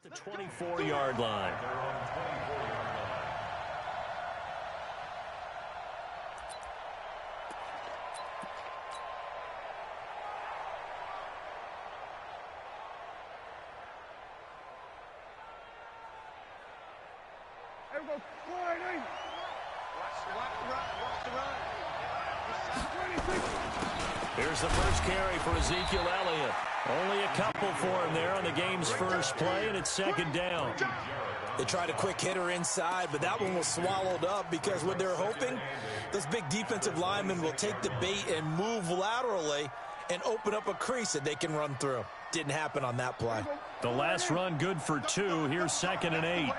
the 24-yard line. Here's the first carry for Ezekiel Elliott. Only a couple for him there on the game's first play, and it's second down. They tried a quick hitter inside, but that one was swallowed up because what they're hoping, those big defensive linemen will take the bait and move laterally and open up a crease that they can run through. Didn't happen on that play. The last run good for 2. Here's 2nd and 8.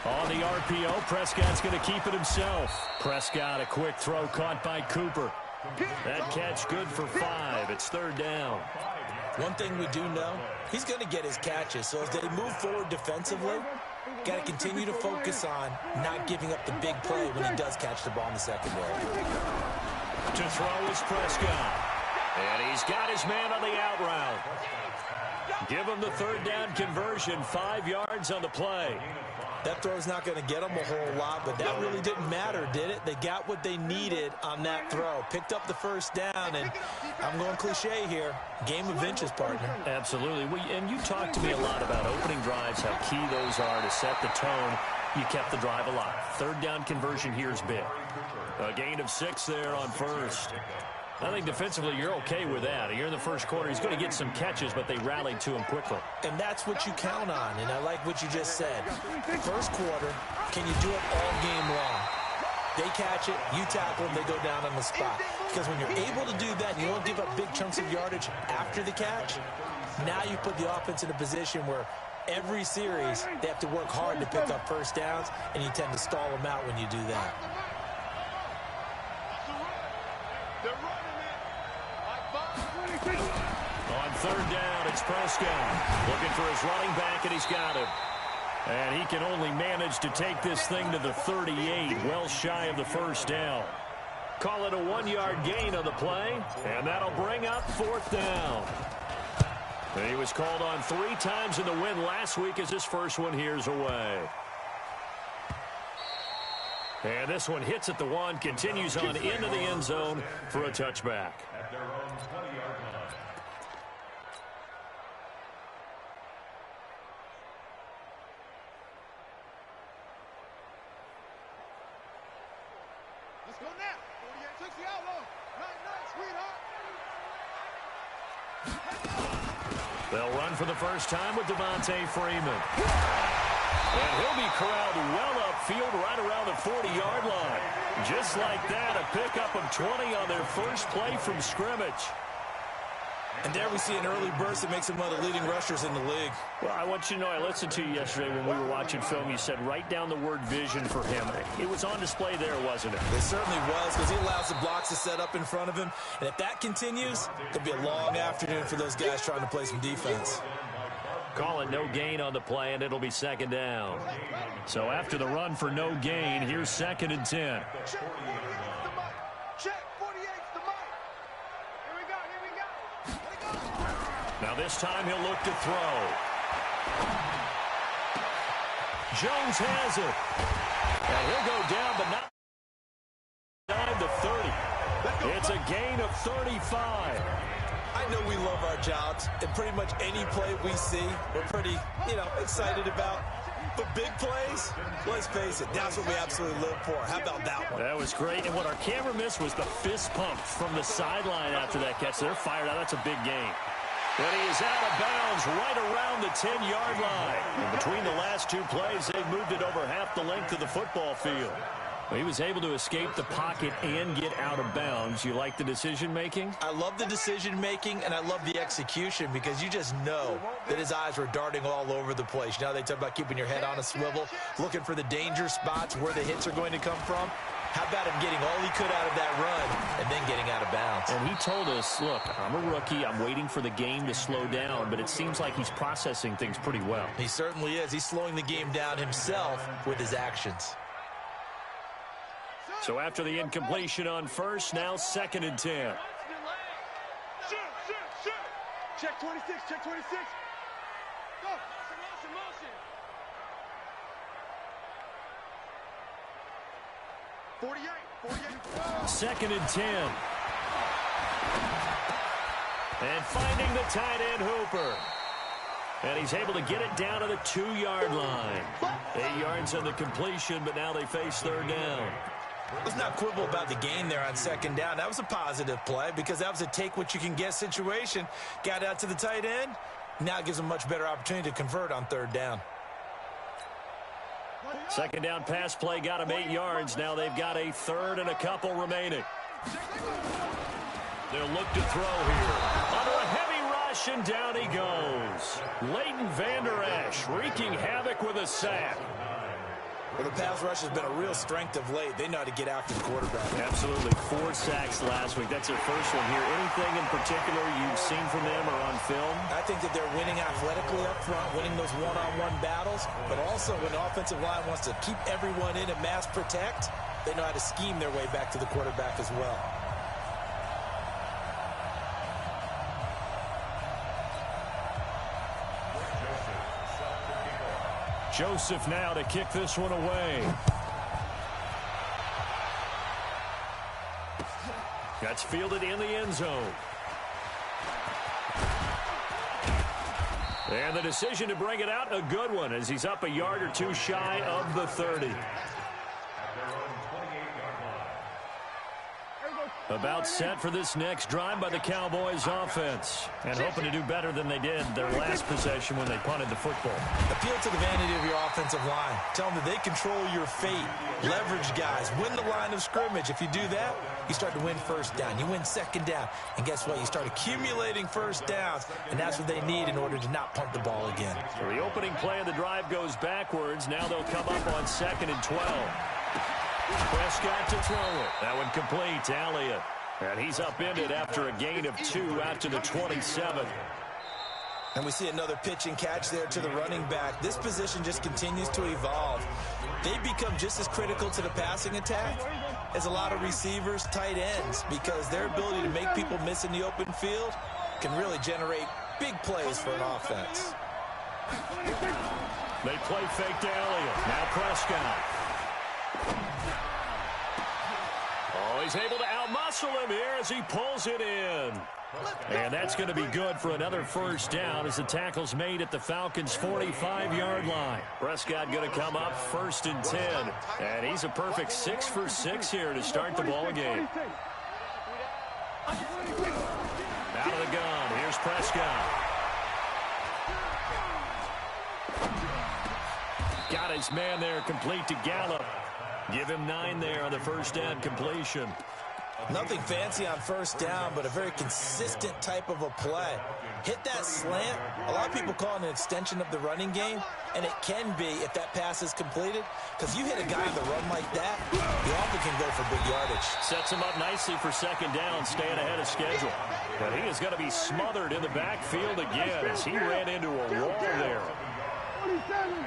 On the RPO, Prescott's going to keep it himself. Prescott, a quick throw caught by Cooper. That catch good for 5. It's 3rd down. One thing we do know, he's going to get his catches. So as they move forward defensively, got to continue to focus on not giving up the big play when he does catch the ball in the secondary. To throw is Prescott. And he's got his man on the out route. Give him the 3rd down conversion. 5 yards on the play. That throw's not going to get them a whole lot, but that really didn't matter, did it? They got what they needed on that throw. Picked up the 1st down, and I'm going cliche here. Game of inches, partner. Absolutely. And you talked to me a lot about opening drives, how key those are to set the tone. You kept the drive alive. 3rd down conversion here is big. A gain of 6 there on 1st. I think defensively you're okay with that. You're in the first quarter. He's going to get some catches, but they rallied to him quickly. And that's what you count on, and I like what you just said. First quarter, can you do it all game long? They catch it, you tackle them, they go down on the spot. Because when you're able to do that and you don't give up big chunks of yardage after the catch, now you put the offense in a position where every series they have to work hard to pick up 1st downs, and you tend to stall them out when you do that. On 3rd down, it's Prescott. Looking for his running back, and he's got him. And he can only manage to take this thing to the 38, well shy of the 1st down. Call it a 1-yard gain on the play, and that'll bring up 4th down. And he was called on 3 times in the win last week as his first one here's away. And this one hits at the 1, continues on into the end zone for a touchback. Let's go now. 48 takes the outlaw. Night, They'll run for the first time with Devontae Freeman. And he'll be corralled well upfield right around the 40-yard line. Just like that, a pickup of 20 on their first play from scrimmage. And there we see an early burst that makes him one of the leading rushers in the league. Well, I want you to know, I listened to you yesterday when we were watching film. You said write down the word vision for him. It was on display there, wasn't it? It certainly was, because he allows the blocks to set up in front of him. And if that continues, it'll be a long afternoon for those guys trying to play some defense. Call it no gain on the play, and it'll be 2nd down. So after the run for no gain, here's 2nd and 10. Now this time he'll look to throw. Jones has it. And he'll go down, but not down to 30. It's a gain of 35. I know we love our jobs, and pretty much any play we see, we're pretty, excited about. But big plays, let's face it, that's what we absolutely live for. How about that one? That was great. And what our camera missed was the fist pump from the sideline after that catch. They're fired out. That's a big gain. But he is out of bounds right around the 10-yard line. And between the last 2 plays, they've moved it over half the length of the football field. He was able to escape the pocket and get out of bounds. You like the decision-making? I love the decision-making, and I love the execution, because you just know that his eyes were darting all over the place. You know, they talk about keeping your head on a swivel, looking for the danger spots where the hits are going to come from. How about him getting all he could out of that run and then getting out of bounds? And he told us, look, I'm a rookie. I'm waiting for the game to slow down, but it seems like he's processing things pretty well. He certainly is. He's slowing the game down himself with his actions. So after the incompletion on 1st, now 2nd and 10. Check 26, check 26. Go. Motion, motion. 48. Second and 10. And finding the tight end Hooper. And he's able to get it down to the 2-yard line. 8 yards on the completion, but now they face third down. Let's not quibble about the gain there on second down. That was a positive play because that was a take-what-you-can-get situation. Got out to the tight end. Now it gives them a much better opportunity to convert on third down. Second down pass play got him 8 yards. Now they've got a third and a couple remaining. They'll look to throw here. Under a heavy rush, and down he goes. Leighton Vander Esch wreaking havoc with a sack. Well, the pass rush has been a real strength of late. They know how to get after the quarterback. Absolutely. 4 sacks last week. That's their first one here. Anything in particular you've seen from them or on film? I think that they're winning athletically up front, winning those one-on-one battles, but also when the offensive line wants to keep everyone in and mass protect, they know how to scheme their way back to the quarterback as well. Joseph now to kick this one away. That's fielded in the end zone. And the decision to bring it out, a good one, as he's up a yard or two shy of the 30. About set for this next drive by the Cowboys offense. And hoping to do better than they did their last possession when they punted the football. Appeal to the vanity of your offensive line. Tell them that they control your fate. Leverage guys. Win the line of scrimmage. If you do that, you start to win first down. You win second down. And guess what? You start accumulating first downs. And that's what they need in order to not punt the ball again. So the opening play of the drive goes backwards. Now they'll come up on 2nd and 12. Prescott to throw it. That one complete to Elliott. And he's upended after a gain of 2 out to the 27. And we see another pitch and catch there to the running back. This position just continues to evolve. They become just as critical to the passing attack as a lot of receivers, tight ends, because their ability to make people miss in the open field can really generate big plays for an offense. They play fake to Elliott. Now Prescott. Oh, he's able to outmuscle him here as he pulls it in. And that's going to be good for another first down as the tackle's made at the Falcons' 45-yard line. Prescott going to come up 1st and 10. And he's a perfect 6 for 6 here to start the ball game. Out of the gun. Here's Prescott. Got his man there, complete to Gallup. Give him 9 there on the first down completion. Nothing fancy on first down, but a very consistent type of a play. Hit that slant. A lot of people call it an extension of the running game, and it can be if that pass is completed, because you hit a guy on the run like that, you often can go for big yardage. Sets him up nicely for second down, staying ahead of schedule. But he is going to be smothered in the backfield again as he ran into a wall there. 27.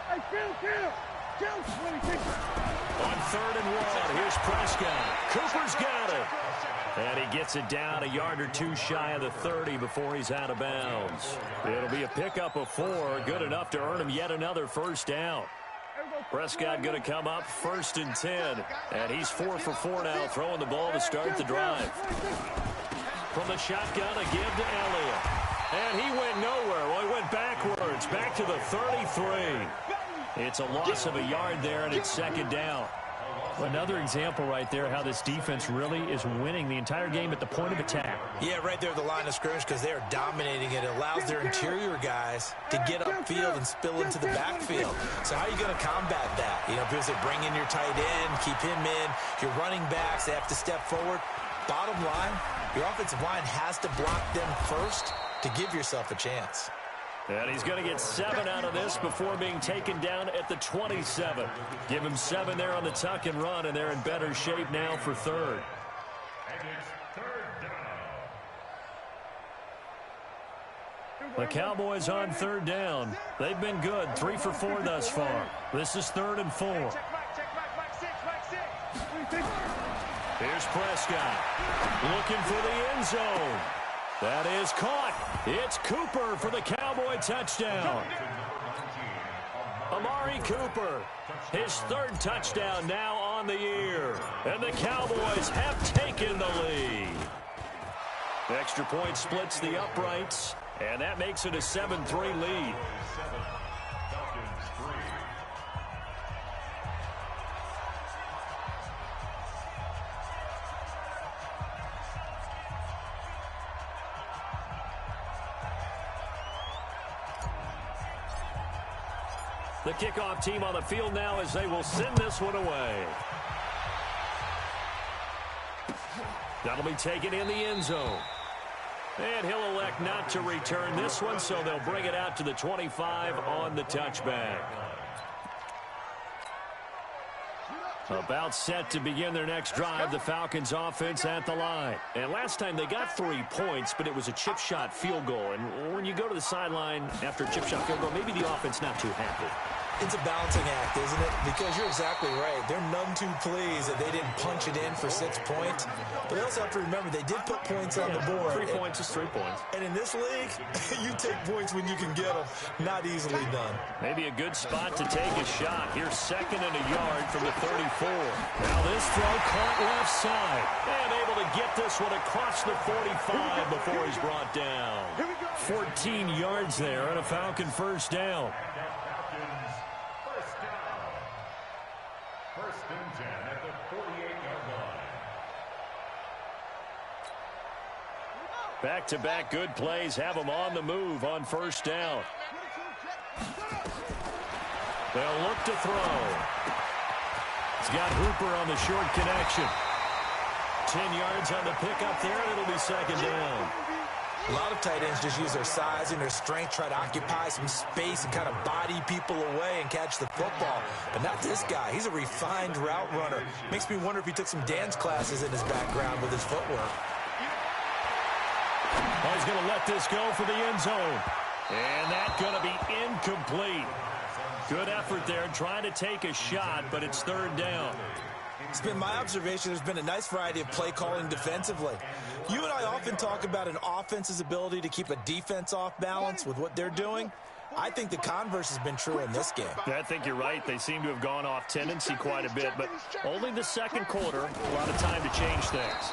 Hey, kill, 26. On 3rd and 1, here's Prescott. Cooper's got it. And he gets it down a yard or 2 shy of the 30 before he's out of bounds. It'll be a pickup of 4, good enough to earn him yet another first down. Prescott going to come up 1st and 10. And he's 4 for 4 now, throwing the ball to start the drive. From the shotgun, a give to Elliott. And he went nowhere. Well, he went backwards, back to the 33. It's a loss of a yard there, and it's second down. Another example right there how this defense really is winning the entire game at the point of attack. Yeah, right there at the line of scrimmage because they're dominating it. It allows their interior guys to get upfield and spill into the backfield. So how are you going to combat that? You know, people say bring in your tight end, keep him in. Your running backs, they have to step forward. Bottom line, your offensive line has to block them first to give yourself a chance. And he's going to get 7 out of this before being taken down at the 27. Give him 7 there on the tuck and run, and they're in better shape now for third. The Cowboys on third down. They've been good, 3 for 4 thus far. This is 3rd and 4. Here's Prescott looking for the end zone. That is caught. It's Cooper for the Cowboy touchdown. Amari Cooper, his third touchdown now on the year. And the Cowboys have taken the lead. Extra point splits the uprights, and that makes it a 7-3 lead. The kickoff team on the field now as they will send this one away. That'll be taken in the end zone. And he'll elect not to return this one, so they'll bring it out to the 25 on the touchback. About set to begin their next drive, the Falcons offense at the line. And last time they got 3 points, but it was a chip shot field goal. And when you go to the sideline after a chip shot field goal, maybe the offense not too happy. It's a balancing act, isn't it? Because you're exactly right. They're none too pleased that they didn't punch it in for 6 points. But they also have to remember they did put points on the board. 3 points is 3 points. And in this league, you take points when you can get them. Not easily done. Maybe a good spot to take a shot. Here's 2nd and a yard from the 34. Now this throw caught left side. And able to get this one across the 45 before he's brought down. 14 yards there and a Falcon first down. Back-to-back good plays have them on the move on first down. They'll look to throw. He's got Hooper on the short connection. 10 yards on the pickup there, and it'll be 2nd down. A lot of tight ends just use their size and their strength, try to occupy some space and kind of body people away and catch the football. But not this guy. He's a refined route runner. Makes me wonder if he took some dance classes in his background with his footwork. Oh, he's going to let this go for the end zone. And that's going to be incomplete. Good effort there trying to take a shot, but it's 3rd down. It's been my observation there's been a nice variety of play calling defensively. You and I often talk about an offense's ability to keep a defense off balance with what they're doing. I think the converse has been true in this game. I think you're right. They seem to have gone off tendency quite a bit, but only the 2nd quarter, a lot of time to change things.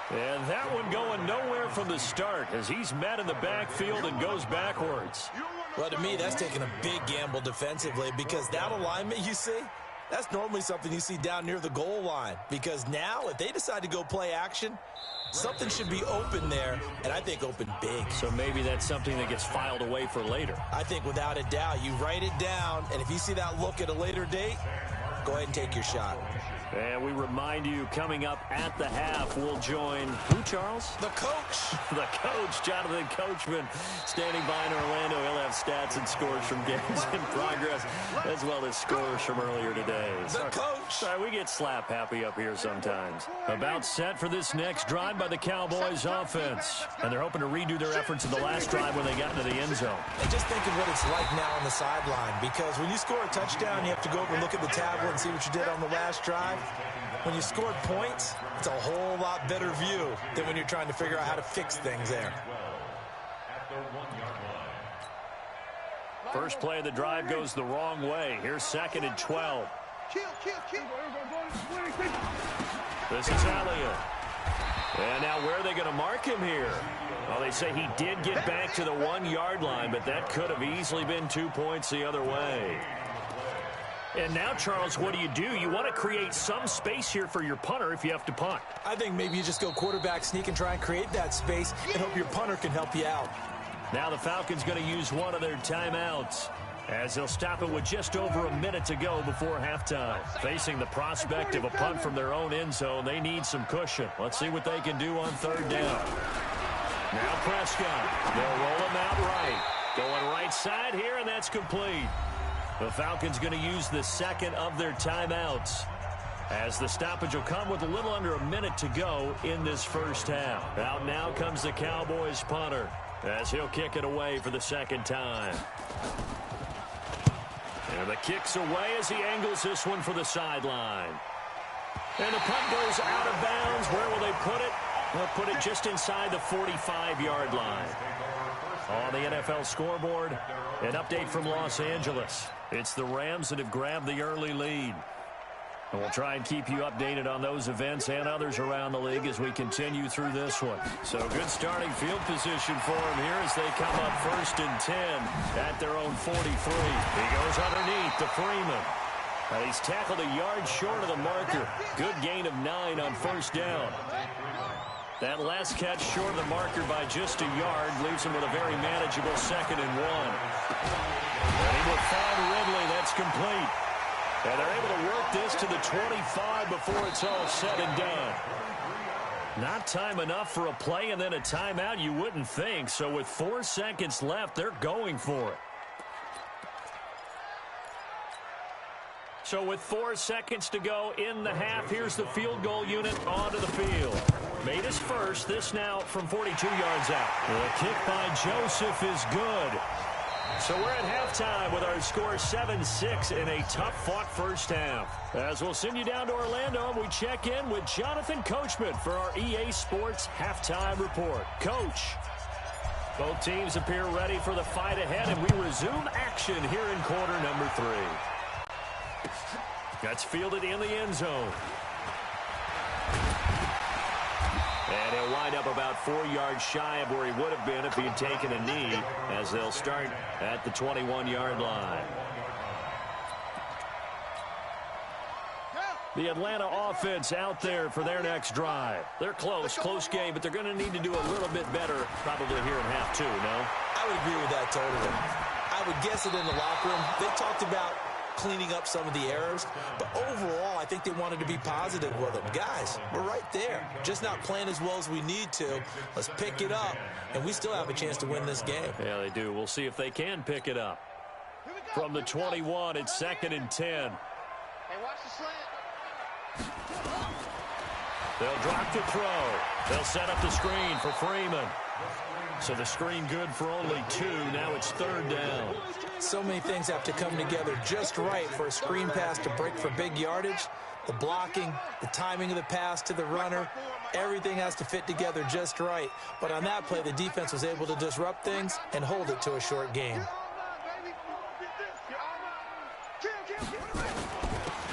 And that one going nowhere from the start as he's met in the backfield and goes backwards. Well, to me, that's taking a big gamble defensively because that alignment you see, that's normally something you see down near the goal line. Because now, if they decide to go play action, something should be open there, and I think open big. So maybe that's something that gets filed away for later. I think without a doubt, you write it down, and if you see that look at a later date, go ahead and take your shot. And we remind you, coming up at the half, we'll join who, Charles? The coach. The coach, Jonathan Coachman, standing by in Orlando. He'll have stats and scores from games in progress, as well as scores from earlier today. The coach. Sorry, we get slap happy up here sometimes. About set for this next drive by the Cowboys offense. And they're hoping to redo their efforts in the last drive when they got into the end zone. And just think of what it's like now on the sideline, because when you score a touchdown, you have to go over and look at the tablet and see what you did on the last drive. When you scored points, it's a whole lot better view than when you're trying to figure out how to fix things there. First play of the drive goes the wrong way. Here's 2nd and 12. This is Elliott. And now where are they going to mark him here? Well, they say he did get back to the 1-yard line, but that could have easily been 2 points the other way. And now, Charles, what do? You want to create some space here for your punter if you have to punt. I think maybe you just go quarterback sneak and try and create that space and hope your punter can help you out. Now the Falcons going to use one of their timeouts as they'll stop it with just over a minute to go before halftime. Facing the prospect of a punt from their own end zone, they need some cushion. Let's see what they can do on 3rd down. Now Prescott. They'll roll him out right. Going right side here, and that's complete. The Falcons going to use the 2nd of their timeouts as the stoppage will come with a little under a minute to go in this first half. Out now comes the Cowboys punter as he'll kick it away for the 2nd time. And the kick's away as he angles this one for the sideline. And the punt goes out of bounds. Where will they put it? They'll put it just inside the 45-yard line. On the NFL scoreboard, an update from Los Angeles. It's the Rams that have grabbed the early lead. And we'll try and keep you updated on those events and others around the league as we continue through this one. So good starting field position for them here as they come up 1st and 10 at their own 43. He goes underneath to Freeman. And he's tackled a yard short of the marker. Good gain of 9 on 1st down. That last catch short of the marker by just a yard leaves him with a very manageable 2nd and 1. And he will find Ridley. That's complete. And they're able to work this to the 25 before it's all said and done. Not time enough for a play and then a timeout, you wouldn't think. So with 4 seconds left, they're going for it. So with 4 seconds to go in the half, here's the field goal unit onto the field. Made his first, this now from 42 yards out. The kick by Joseph is good. So we're at halftime with our score 7-6 in a tough-fought first half. As we'll send you down to Orlando, we check in with Jonathan Coachman for our EA Sports Halftime Report. Coach, both teams appear ready for the fight ahead, and we resume action here in quarter number 3. That's fielded in the end zone. And he'll wind up about 4 yards shy of where he would have been if he had taken a knee, as they'll start at the 21-yard line. The Atlanta offense out there for their next drive. They're close game, but they're going to need to do a little bit better probably here in half 2, no? I would agree with that totally. I would guess it in the locker room. They talked about cleaning up some of the errors, but overall I think they wanted to be positive with them. Guys, we're right there, just not playing as well as we need to. Let's pick it up, and we still have a chance to win this game. Yeah, they do. We'll see if they can pick it up. From the 21, it's 2nd and 10. Hey, watch the slant. They'll drop to throw. They'll set up the screen for Freeman. So the screen good for only 2. Now it's 3rd down. So many things have to come together just right for a screen pass to break for big yardage. The blocking, the timing of the pass to the runner, everything has to fit together just right. But on that play, the defense was able to disrupt things and hold it to a short game.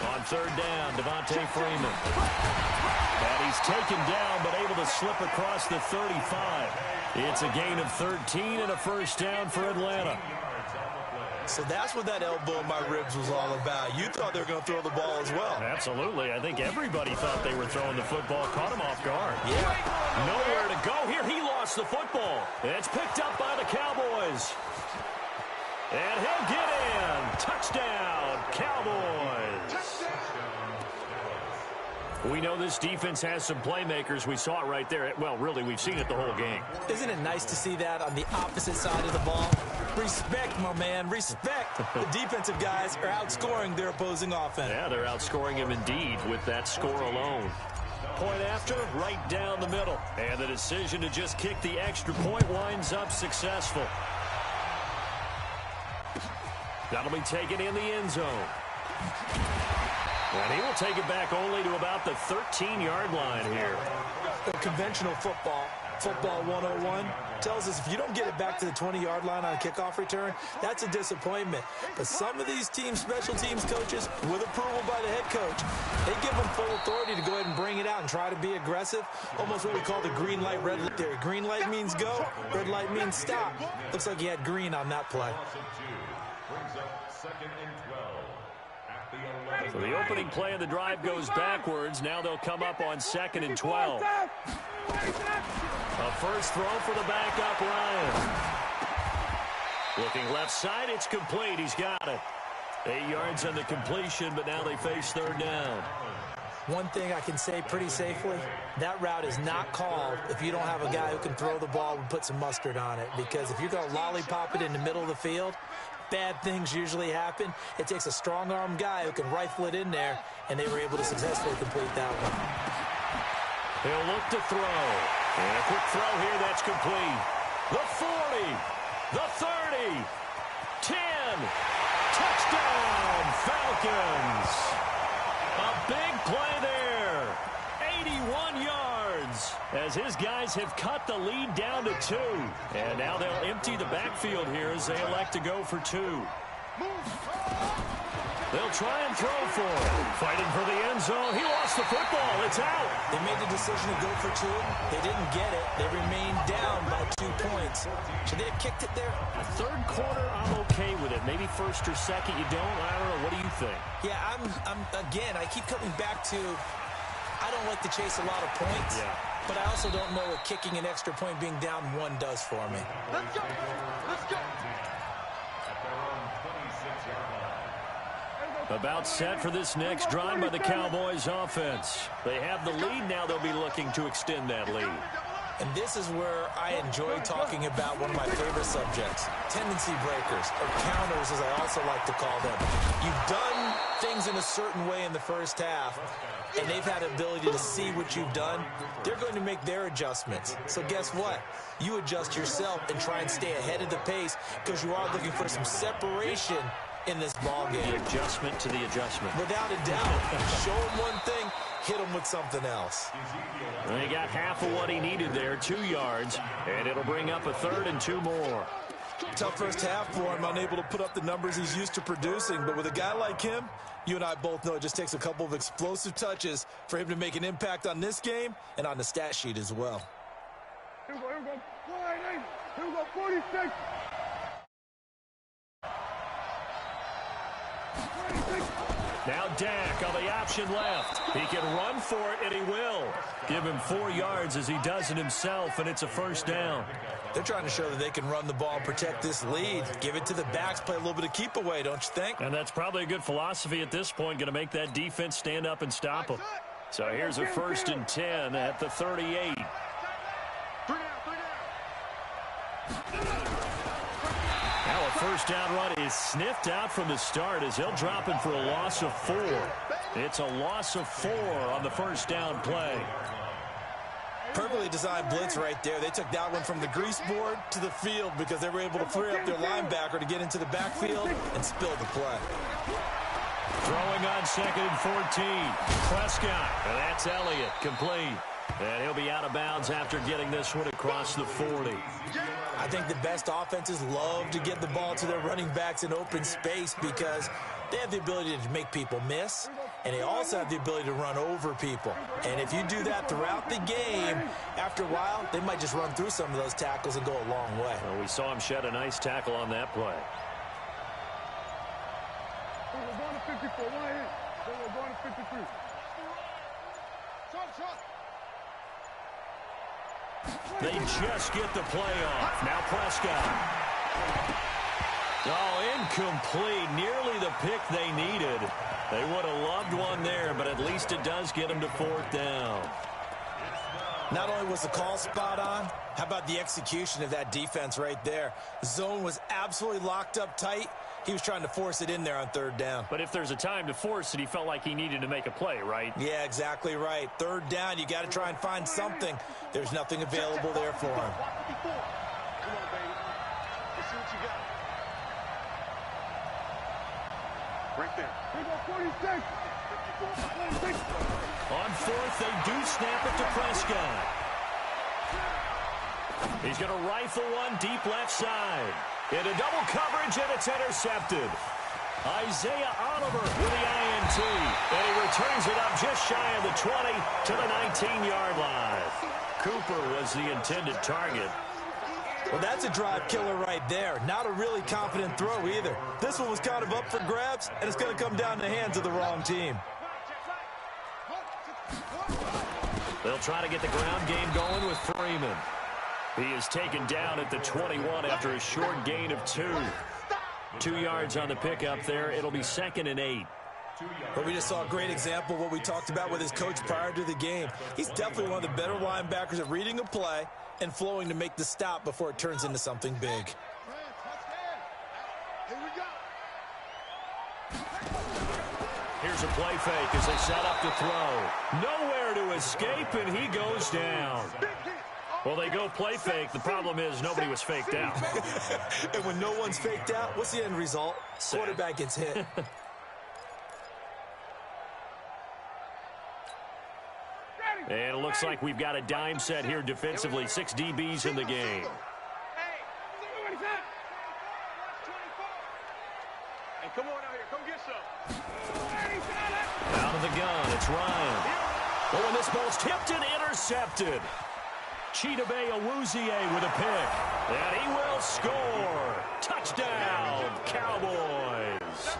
On 3rd down, Devontae Freeman. And he's taken down but able to slip across the 35. It's a gain of 13 and a 1st down for Atlanta. So that's what that elbow in my ribs was all about. You thought they were going to throw the ball as well. Absolutely. I think everybody thought they were throwing the football. Caught him off guard. Yeah. Nowhere to go here. He lost the football. It's picked up by the Cowboys. And he'll get in. Touchdown, Cowboys. We know this defense has some playmakers. We saw it right there. Well, really, we've seen it the whole game. Isn't it nice to see that on the opposite side of the ball? Respect, my man, respect. The defensive guys are outscoring their opposing offense. Yeah, they're outscoring him indeed with that score alone. Point after, right down the middle. And the decision to just kick the extra point winds up successful. That'll be taken in the end zone. And he will take it back only to about the 13-yard line here. The conventional football 101, tells us if you don't get it back to the 20-yard line on a kickoff return, that's a disappointment. But some of these teams, special teams coaches, with approval by the head coach, they give them full authority to go ahead and bring it out and try to be aggressive. Almost what we call the green light, red light there. Green light means go, red light means stop. Looks like he had green on that play. So the opening play of the drive goes backwards. Now they'll come up on 2nd and 12. A first throw for the backup, Ryan. Looking left side, it's complete. He's got it. 8 yards on the completion, but now they face 3rd down. One thing I can say pretty safely, that route is not called if you don't have a guy who can throw the ball and put some mustard on it. Because if you're going to lollipop it in the middle of the field, bad things usually happen. It takes a strong-arm guy who can rifle it in there, and they were able to successfully complete that one. He'll look to throw. And a quick throw here, that's complete. The 40, the 30, 10. Touchdown, Falcons. A big play there. 81 yards as his guys have cut the lead down to 2. And now they'll empty the backfield here as they elect to go for 2. They'll try and throw for it. Fighting for the end zone. He lost the football. It's out. They made the decision to go for 2. They didn't get it. They remained down by 2 points. Should they have kicked it there? A third quarter, I'm okay with it. Maybe first or second, you don't. I don't know. What do you think? Yeah, again, I keep coming back to, I don't like to chase a lot of points. Yeah. But I also don't know what kicking an extra point being down 1 does for me. Let's go. Let's go. About set for this next drive by the Cowboys offense. They have the lead. Now they'll be looking to extend that lead. And this is where I enjoy talking about one of my favorite subjects, tendency breakers, or counters as I also like to call them. You've done things in a certain way in the first half, and they've had the ability to see what you've done. They're going to make their adjustments. So guess what? You adjust yourself and try and stay ahead of the pace because you are looking for some separation in this ball game. The adjustment to the adjustment. Without a doubt. Show him one thing, hit him with something else. And he got half of what he needed there, 2 yards, and it'll bring up a 3rd and 2 more. Tough first half for him, unable to put up the numbers he's used to producing. But with a guy like him, you and I both know it just takes a couple of explosive touches for him to make an impact on this game and on the stat sheet as well. Here we go. Here we go. Here we go. 46. Now Dak on the option left. He can run for it, and he will. Give him 4 yards as he does it himself, and it's a first down. They're trying to show that they can run the ball and protect this lead. Give it to the backs, play a little bit of keep away, don't you think? And that's probably a good philosophy at this point, going to make that defense stand up and stop them. So here's a 1st and 10 at the 38. Now a first down run is sniffed out from the start as he'll drop him for a loss of 4. It's a loss of 4 on the first down play. Perfectly designed blitz right there. They took that one from the grease board to the field because they were able to free up their linebacker to get into the backfield and spill the play. Throwing on 2nd and 14. Prescott, and that's Elliott, complete. And he'll be out of bounds after getting this one across the 40. I think the best offenses love to get the ball to their running backs in open space because they have the ability to make people miss, and they also have the ability to run over people. And if you do that throughout the game, after a while, they might just run through some of those tackles and go a long way. Well, we saw him shed a nice tackle on that play. We're going to 54. One hit. We're going to 53. Shot. They just get the play off. Now Prescott. Oh, incomplete. Nearly the pick they needed. They would have loved one there, but at least it does get them to 4th down. Not only was the call spot on, how about the execution of that defense right there? The zone was absolutely locked up tight. He was trying to force it in there on 3rd down. But if there's a time to force it, he felt like he needed to make a play, right? Yeah, exactly right. 3rd down, you got to try and find something. There's nothing available there for him. Come on, baby. Let's see what you got. Right there. Here we go, 46. 54, 46. On 4th, they do snap it to Prescott. He's going to rifle one deep left side. Into double coverage, and it's intercepted. Isaiah Oliver with the INT. And he returns it up just shy of the 20 to the 19-yard line. Cooper was the intended target. Well, that's a drive killer right there. Not a really confident throw either. This one was kind of up for grabs, and it's going to come down in the hands of the wrong team. They'll try to get the ground game going with Freeman. He is taken down at the 21 after a short gain of 2. 2 yards on the pickup there. It'll be 2nd and 8. But we just saw a great example of what we talked about with his coach prior to the game. He's definitely one of the better linebackers at reading a play and flowing to make the stop before it turns into something big. Here's a play fake as they set up to throw. Nowhere to escape, and he goes down. Well, they go play fake. The problem is nobody was faked out. And when no one's faked out, what's the end result? Quarterback gets hit. And it looks like we've got a dime set here defensively. 6 DBs in the game. Come on out here. Come get some. Out of the gun. It's Ryan. Oh, and this ball's tipped and intercepted. Chidobe Awuzie with a pick. And he will score. Touchdown, Cowboys.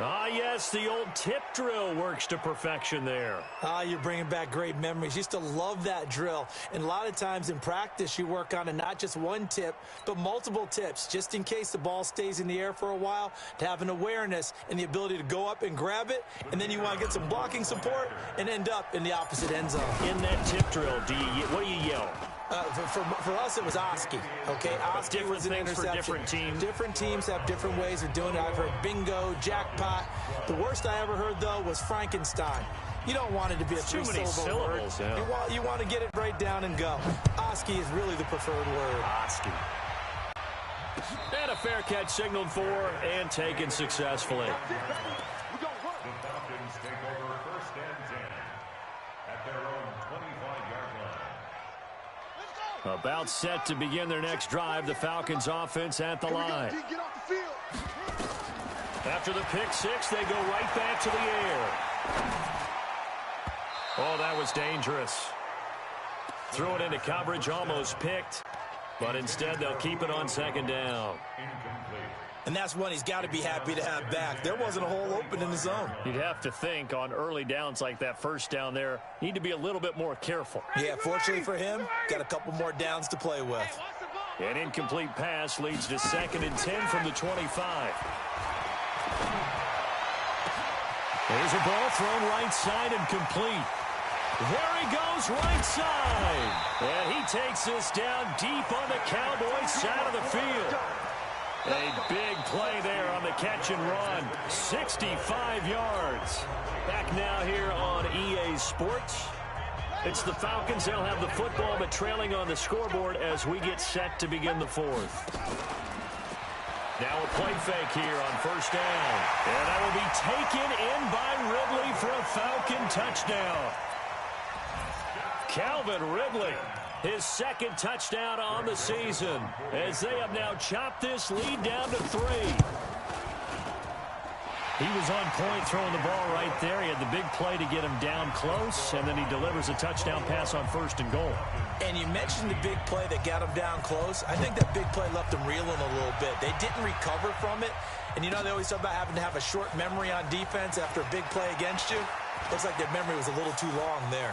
Ah, yes, the old tip drill works to perfection there. Ah, you're bringing back great memories. Used to love that drill. And a lot of times in practice, you work on not just one tip, but multiple tips, just in case the ball stays in the air for a while, to have an awareness and the ability to go up and grab it, and then you want to get some blocking support and end up in the opposite end zone. In that tip drill, what do you yell? For us, it was Oski. Okay, Oski was an interception. Different teams. Different teams have different ways of doing it. I've heard bingo, jackpot. The worst I ever heard, though, was Frankenstein. You don't want it to be a three-syllable word. Yeah. You want to get it right down and go. Oski is really the preferred word. Oski. And a fair catch signaled for and taken successfully. The Falcons take over 1st and 10 at their own 25-yard line. About set to begin their next drive, the Falcons offense at the line. Get off the field. After the pick six, they go right back to the air. Oh, that was dangerous. Threw it into coverage, almost picked. But instead, they'll keep it on 2nd down. And that's one he's got to be happy to have back. There wasn't a hole open in the zone. You'd have to think on early downs like that 1st down there, need to be a little bit more careful. Yeah, fortunately for him, got a couple more downs to play with. An incomplete pass leads to 2nd and 10 from the 25. There's a ball thrown right side and complete. There he goes, right side. And he takes this down deep on the Cowboys side of the field. A big play there on the catch and run. 65 yards. Back now here on EA Sports. It's the Falcons. They'll have the football, but trailing on the scoreboard as we get set to begin the 4th. Now a play fake here on 1st down. And that will be taken in by Ridley for a Falcon touchdown. Calvin Ridley, his 2nd touchdown on the season, as they have now chopped this lead down to 3. He was on point throwing the ball right there. He had the big play to get him down close, and then he delivers a touchdown pass on 1st and goal. And you mentioned the big play that got him down close. I think that big play left him reeling a little bit. They didn't recover from it. And you know they always talk about having to have a short memory on defense after a big play against you. Looks like their memory was a little too long there.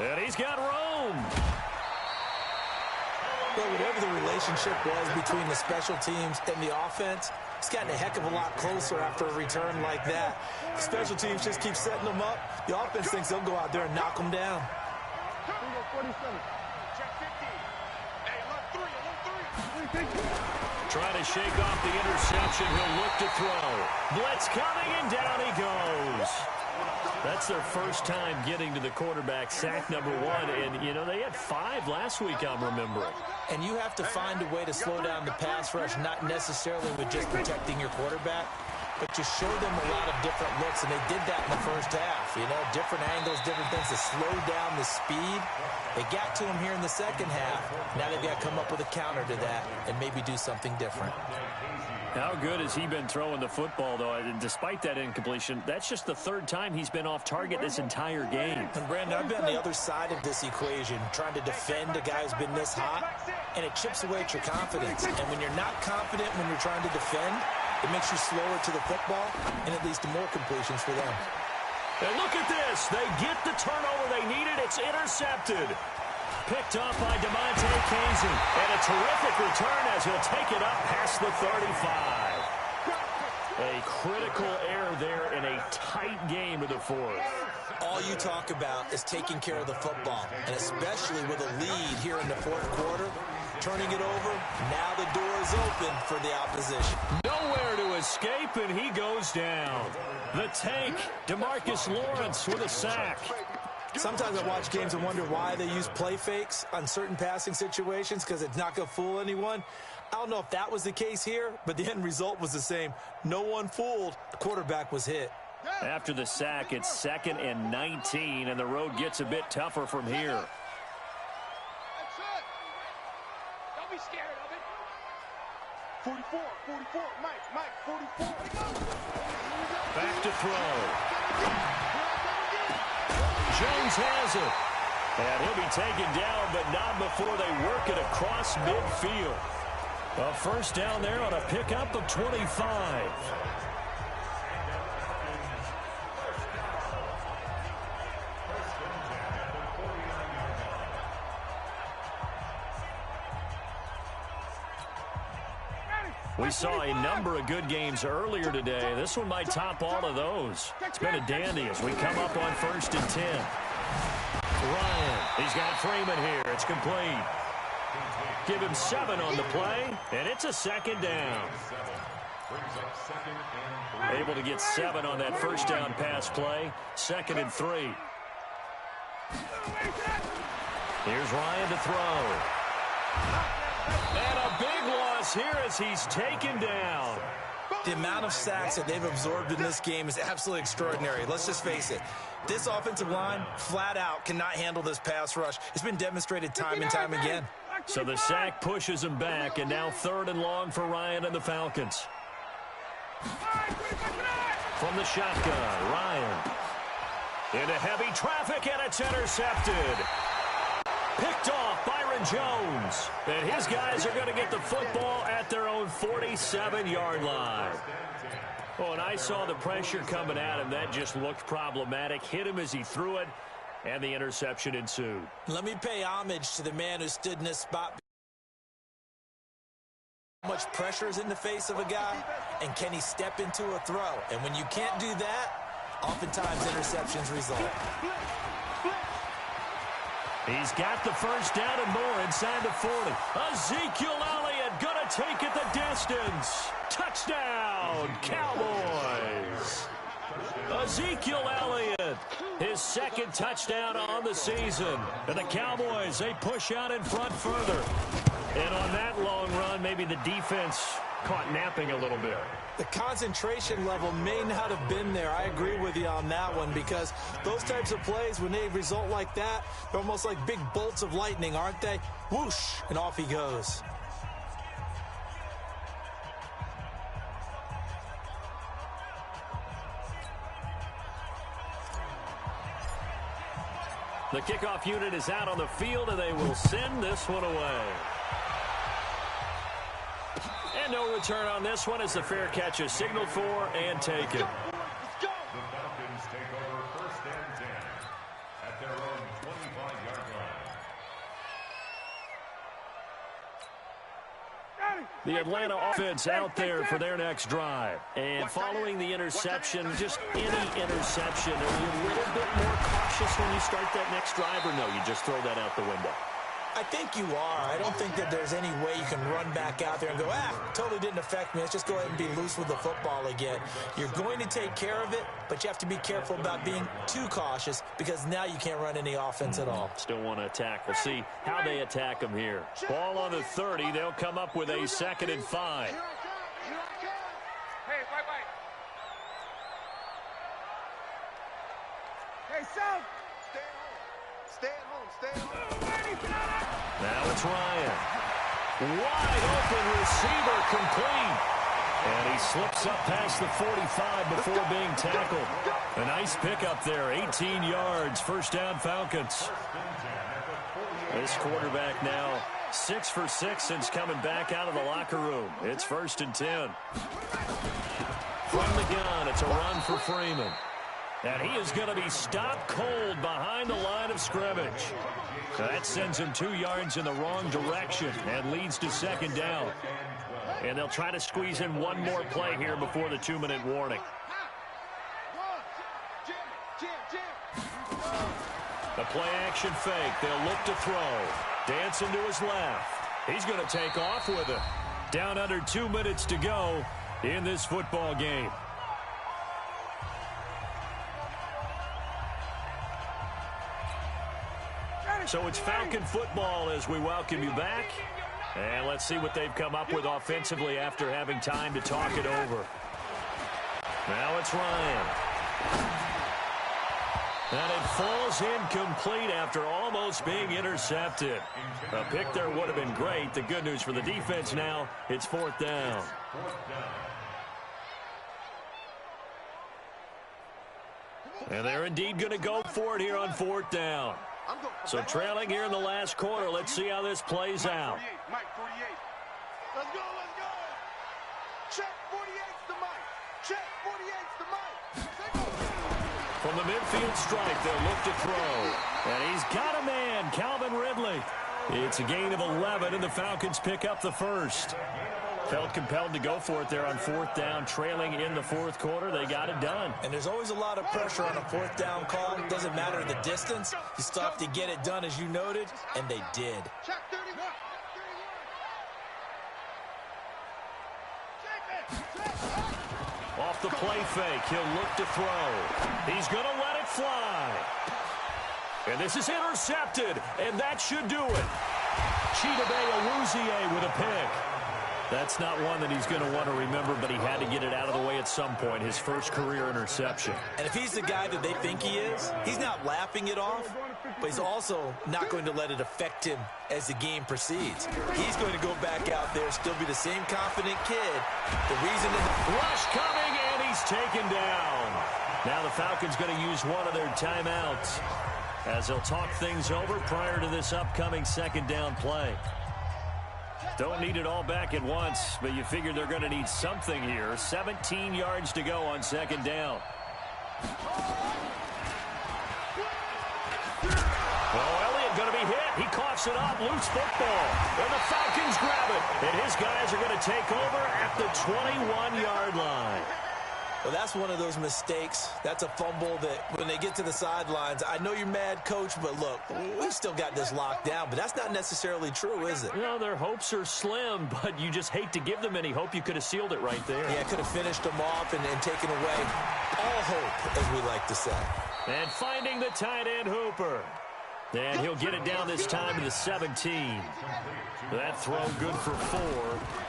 And he's got room. Well, whatever the relationship was between the special teams and the offense, it's gotten a heck of a lot closer after a return like that. The special teams just keep setting them up. The offense thinks they'll go out there and knock them down. Trying to shake off the interception. He'll look to throw. Blitz coming, and down he goes. That's their first time getting to the quarterback, sack number 1. And, you know, they had 5 last week, I'm remembering. And you have to find a way to slow down the pass rush, not necessarily with just protecting your quarterback, but just show them a lot of different looks. And they did that in the 1st half. You know, different angles, different things to slow down the speed. They got to him here in the 2nd half. Now they've got to come up with a counter to that and maybe do something different. How good has he been throwing the football, though? And despite that incompletion, that's just the 3rd time he's been off target this entire game. And, Brandon, I've been on the other side of this equation, trying to defend a guy who's been this hot, and it chips away at your confidence. And when you're not confident when you're trying to defend, it makes you slower to the football, and it leads to more completions for them. And look at this. They get the turnover they needed. It's intercepted. Picked up by DeMonte Kazin. And a terrific return as he'll take it up past the 35. A critical error there in a tight game of the 4th. All you talk about is taking care of the football, and especially with a lead here in the 4th quarter, turning it over, now the door is open for the opposition. Nowhere to escape, and he goes down. The tank, DeMarcus Lawrence with a sack. Sometimes I watch games and wonder why they use play fakes on certain passing situations, because it's not going to fool anyone. I don't know if that was the case here, but the end result was the same. No one fooled. The quarterback was hit. After the sack, it's 2nd and 19, and the road gets a bit tougher from here. That's it. Don't be scared of it. 44, Mike, 44. Back to throw. Jones has it. And he'll be taken down, but not before they work it across midfield. A first down there on a pickup of 25. We saw a number of good games earlier today. This one might top all of those. It's been a dandy as we come up on 1st and 10. Ryan, he's got Freeman here. It's complete. Give him 7 on the play, and it's a 2nd down. Able to get 7 on that first down pass play. 2nd and 3. Here's Ryan to throw. And a big loss here as he's taken down. The amount of sacks that they've absorbed in this game is absolutely extraordinary. Let's just face it. This offensive line, flat out, cannot handle this pass rush. It's been demonstrated time and time again. So the sack pushes him back, and now 3rd and long for Ryan and the Falcons. From the shotgun, Ryan. Into heavy traffic, and it's intercepted. Picked off Byron Jones. And his guys are going to get the football at their own 47-yard line. Oh, and I saw the pressure coming at him. That just looked problematic. Hit him as he threw it, and the interception ensued. Let me pay homage to the man who stood in this spot. How much pressure is in the face of a guy, and can he step into a throw? And when you can't do that, oftentimes interceptions result. He's got the first down and more inside the 40. Ezekiel Elliott going to take it the distance. Touchdown, Cowboys. Ezekiel Elliott, his 2nd touchdown on the season. And the Cowboys, they push out in front further. And on that long run, maybe the defense caught napping a little bit. The concentration level may not have been there. I agree with you on that one, because those types of plays, when they result like that, they're almost like big bolts of lightning, aren't they? Whoosh, and off he goes. The kickoff unit is out on the field, and they will send this one away. And no return on this one as the fair catch is signaled for and taken. The Falcons take over 1st and 10 at their own 25-yard line. The Atlanta offense out there for their next drive. And following the interception, just any interception, are you a little bit more cautious when you start that next drive, or no, you just throw that out the window? I think you are. I don't think that there's any way you can run back out there and go, totally didn't affect me. Let's just go ahead and be loose with the football again. You're going to take care of it, but you have to be careful about being too cautious, because now you can't run any offense at all. Still want to attack. We'll see how they attack them here. Ball on the 30. They'll come up with a 2nd and 5. Hey, wait. Hey, South. Stay at home. Now it's Ryan. Wide open receiver, complete. And he slips up past the 45 before being tackled. A nice pickup there, 18 yards, first down Falcons. This quarterback now 6 for 6 since coming back out of the locker room. It's 1st and 10. From the gun, it's a run for Freeman. And he is going to be stopped cold behind the line of scrimmage. That sends him 2 yards in the wrong direction and leads to 2nd down. And they'll try to squeeze in one more play here before the 2-minute warning. The play-action fake. They'll look to throw. Dancing to his left. He's going to take off with it. Down under 2 minutes to go in this football game. So it's Falcon football as we welcome you back. And let's see what they've come up with offensively after having time to talk it over. Now it's Ryan. And it falls incomplete after almost being intercepted. A pick there would have been great. The good news for the defense now, it's 4th down. And they're indeed going to go for it here on 4th down. So trailing here in the last quarter. Let's see how this plays out. Mike 48. Let's go, let's go. Check 48's the Mike. Check 48's the Mike. From the midfield stripe, they'll look to throw. And he's got a man, Calvin Ridley. It's a gain of 11, and the Falcons pick up the first. Felt compelled to go for it there on 4th down, trailing in the 4th quarter. They got it done. And there's always a lot of pressure on a 4th down call. It doesn't matter the distance. You still have to get it done, as you noted, and they did. Check 31. Off the play fake, he'll look to throw. He's going to let it fly. And this is intercepted, and that should do it. Chidobe Awuzie with a pick. That's not one that he's going to want to remember, but he had to get it out of the way at some point, his first career interception. And if he's the guy that they think he is, he's not laughing it off, but he's also not going to let it affect him as the game proceeds. He's going to go back out there, still be the same confident kid. The reason that rush coming, and he's taken down. Now the Falcons going to use one of their timeouts as they'll talk things over prior to this upcoming 2nd down play. Don't need it all back at once, but you figure they're going to need something here. 17 yards to go on 2nd down. Oh, Elliott going to be hit. He coughs it up. Loose football. And the Falcons grab it. And his guys are going to take over at the 21-yard line. Well, that's one of those mistakes. That's a fumble that when they get to the sidelines, I know you're mad, Coach, but look, we still got this locked down. But that's not necessarily true, is it? Well, their hopes are slim, but you just hate to give them any hope. You could have sealed it right there. Yeah, could have finished them off and taken away all hope, as we like to say. And finding the tight end, Hooper. And he'll get it down this time to the 17. That throw good for 4.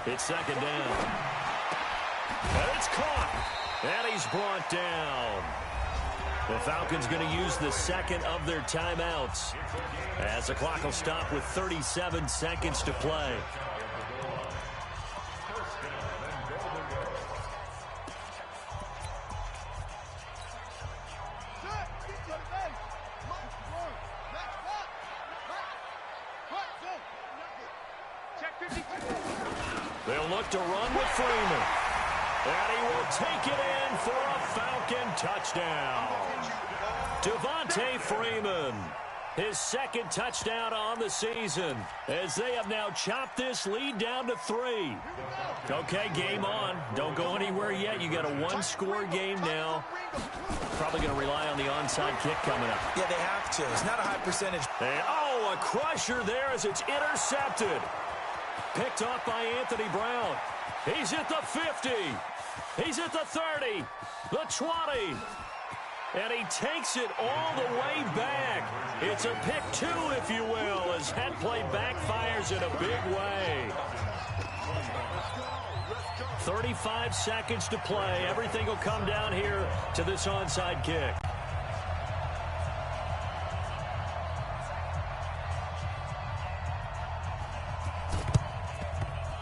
It's 2nd down. And it's caught. And he's brought down. The Falcons going to use the 2nd of their timeouts as the clock will stop with 37 seconds to play. They'll look to run with Freeman. And he will take it in for a Falcon touchdown. Devontae Freeman, his 2nd touchdown on the season, as they have now chopped this lead down to 3. Okay, game on. Don't go anywhere yet. You got a 1-score game now. Probably going to rely on the onside kick coming up. Yeah, they have to. It's not a high percentage. And, oh, a crusher there as it's intercepted. Picked off by Anthony Brown. He's at the 50. He's at the 30, the 20, and he takes it all the way back. It's a pick 2, if you will, as that play backfires in a big way. 35 seconds to play. Everything will come down here to this onside kick.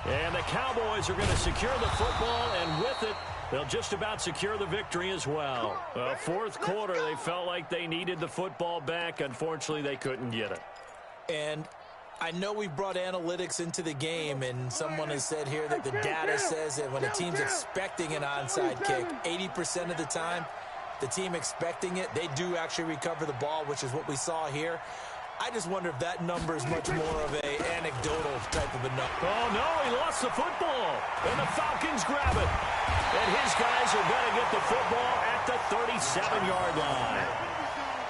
And the Cowboys are going to secure the football, and with it, they'll just about secure the victory as well. 4th quarter, they felt like they needed the football back. Unfortunately, they couldn't get it. And I know we brought analytics into the game, and someone has said here that the data says that when a team's expecting an onside kick, 80% of the time, the team expecting it, they do actually recover the ball, which is what we saw here. I just wonder if that number is much more of an anecdotal type of a number. Oh, no, he lost the football. And the Falcons grab it. And his guys are going to get the football at the 37-yard line.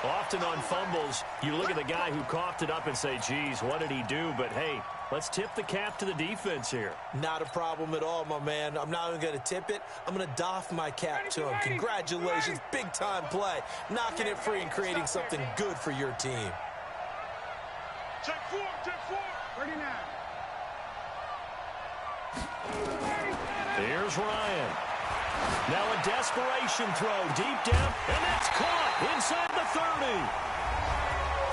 Often on fumbles, you look at the guy who coughed it up and say, geez, what did he do? But, hey, let's tip the cap to the defense here. Not a problem at all, my man. I'm not even going to tip it. I'm going to doff my cap to him. Congratulations, big-time play. Knocking it free and creating something good for your team. Check 4, check 4. 39. Here's Ryan. Now a desperation throw deep down, and that's caught inside the 30.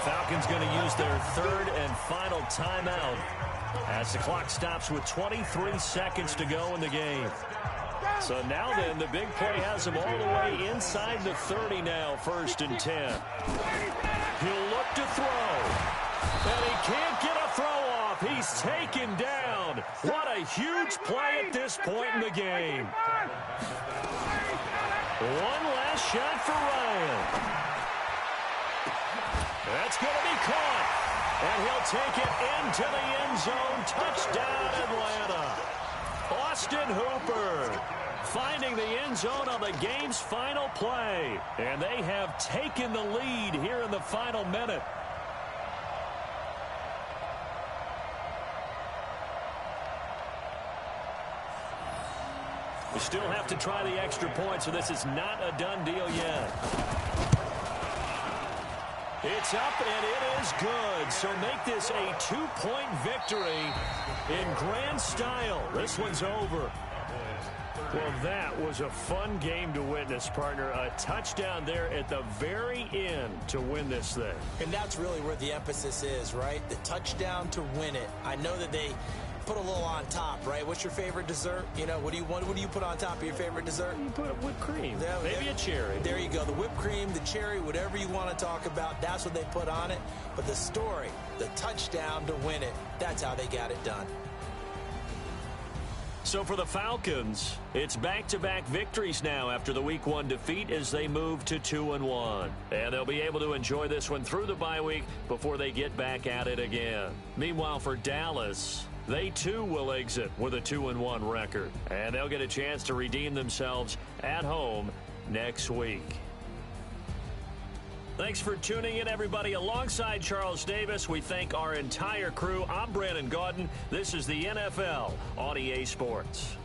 Falcons going to use their third and final timeout as the clock stops with 23 seconds to go in the game. So now then, the big play has him all the way inside the 30 now, 1st and 10. He'll look to throw, and he can't get a throw off. He's taken down. What a huge play at this point in the game. One last shot for Ryan. That's going to be caught, and he'll take it into the end zone. Touchdown, Atlanta. Austin Hooper finding the end zone on the game's final play. And they have taken the lead here in the final minute. We still have to try the extra point, so this is not a done deal yet. It's up, and it is good. So make this a 2-point victory in grand style. This one's over. Well, that was a fun game to witness, partner. A touchdown there at the very end to win this thing. And that's really where the emphasis is, right? The touchdown to win it. I know that they put a little on top, right? What's your favorite dessert? You know, what do you put on top of your favorite dessert? You put whipped cream. Yeah, maybe a cherry. There you go. The whipped cream, the cherry, whatever you want to talk about, that's what they put on it. But the story, the touchdown to win it, that's how they got it done. So for the Falcons, it's back-to-back victories now after the Week 1 defeat as they move to 2-1. And they'll be able to enjoy this one through the bye week before they get back at it again. Meanwhile, for Dallas, they too will exit with a 2-1 record. And they'll get a chance to redeem themselves at home next week. Thanks for tuning in, everybody. Alongside Charles Davis, we thank our entire crew. I'm Brandon Gaudin. This is the NFL on EA Sports.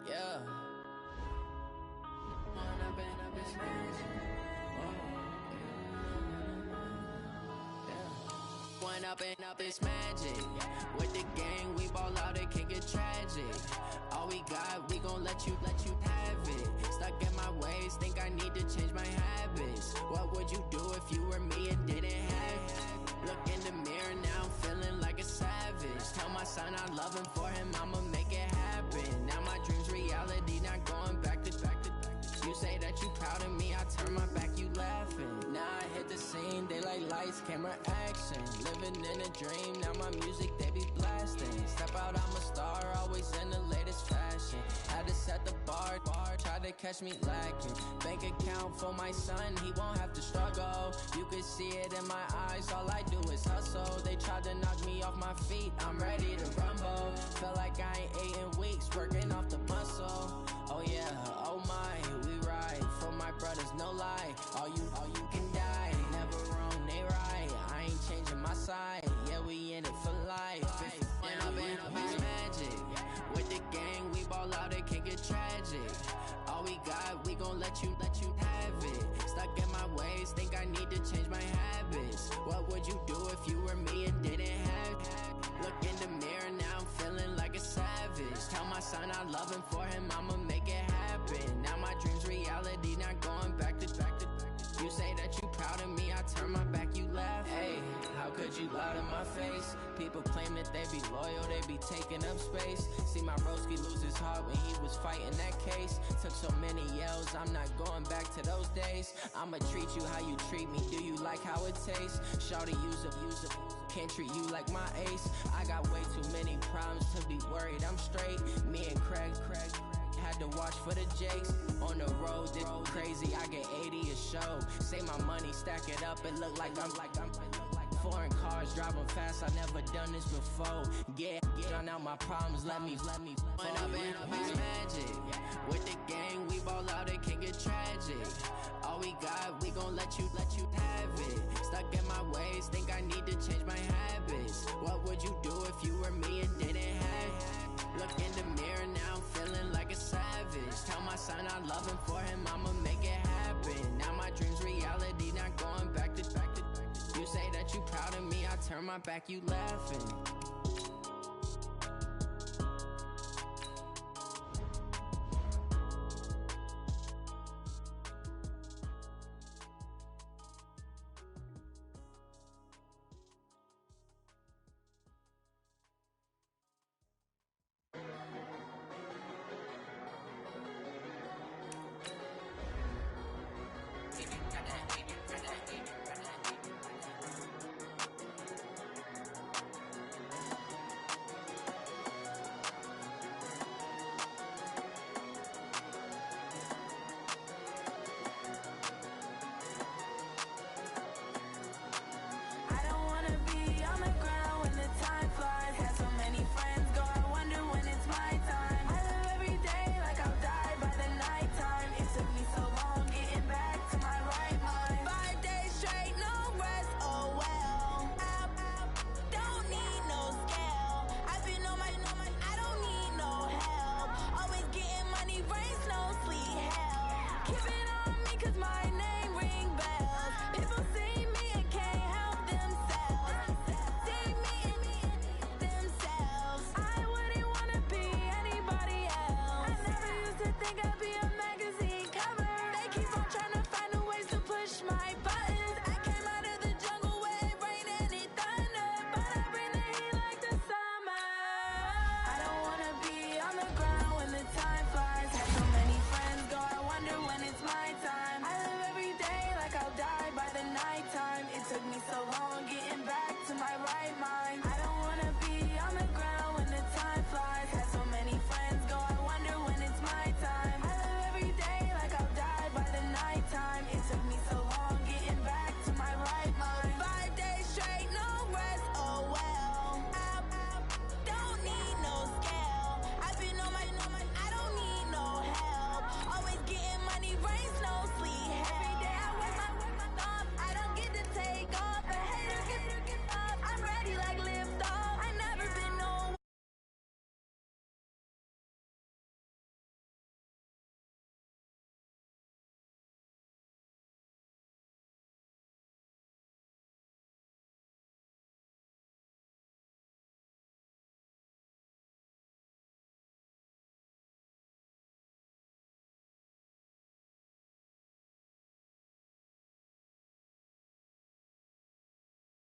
Yeah. One up and up, it's magic. With the gang, we ball out, it can get tragic. All we got, we gon' let you have it. Stuck in my ways, think I need to change my habits. What would you do if you were me and didn't have it? Look in the mirror, now I'm feeling like a savage. Tell my son I love him, for him I'ma make it happen. Now my dream's reality, not going back to. You say that you proud of me, I turn my back, you laughing. Now I hit the scene, they like lights, camera, action. Living in a dream, now my music, they be blasting. Step out, I'm a star, always in the latest fashion. Had to set the bar, try to catch me lacking. Bank account for my son, he won't have to struggle. You can see it in my eyes, all I do is hustle. They tried to knock me off my feet, I'm ready to rumble. Feel like I ain't ate in weeks, working off the muscle. Oh yeah, oh my, we ride for my brothers, no lie. All you can die, never wrong, they right. I ain't changing my side, yeah, we in it for life. When up and up, it's magic. With the gang, we ball out, it can get tragic. All we got, we gon' let you have it. Stuck in my ways, think I need to change my habits. What would you do if you were me and didn't have it? Look in the mirror, now I'm feeling like a savage. Tell my son I love him, for him I'ma make it happen. Now my dream's reality, not going back to. You say that you proud of me, I turn my back, you laugh. Hey, how could you lie to my face? People claim that they be loyal, they be taking up space. See my broski lose his heart when he was fighting that case. Took so many yells, I'm not going back to those days. I'ma treat you how you treat me, do you like how it tastes? Shawty, use up. Can't treat you like my ace. I got way too many problems to be worried, I'm straight. Me and Craig had to watch for the Jakes. On the road, this crazy, I get 80 a show. Say my money, stack it up, it look like I'm foreign cars, driving fast, I never done this before. Get drown out my problems, let me When up and up, it's magic. With the gang, we ball out, it can get tragic. All we got, we gon' let you have it. Stuck in my ways, think I need to change my habits. What would you do if you were me and didn't have it? Look in the mirror, now I'm feeling like a savage. Tell my son I love him, for him I'ma make it happen. Now my dream's reality, not going back to. You say that you proud of me, I turn my back, you laughing.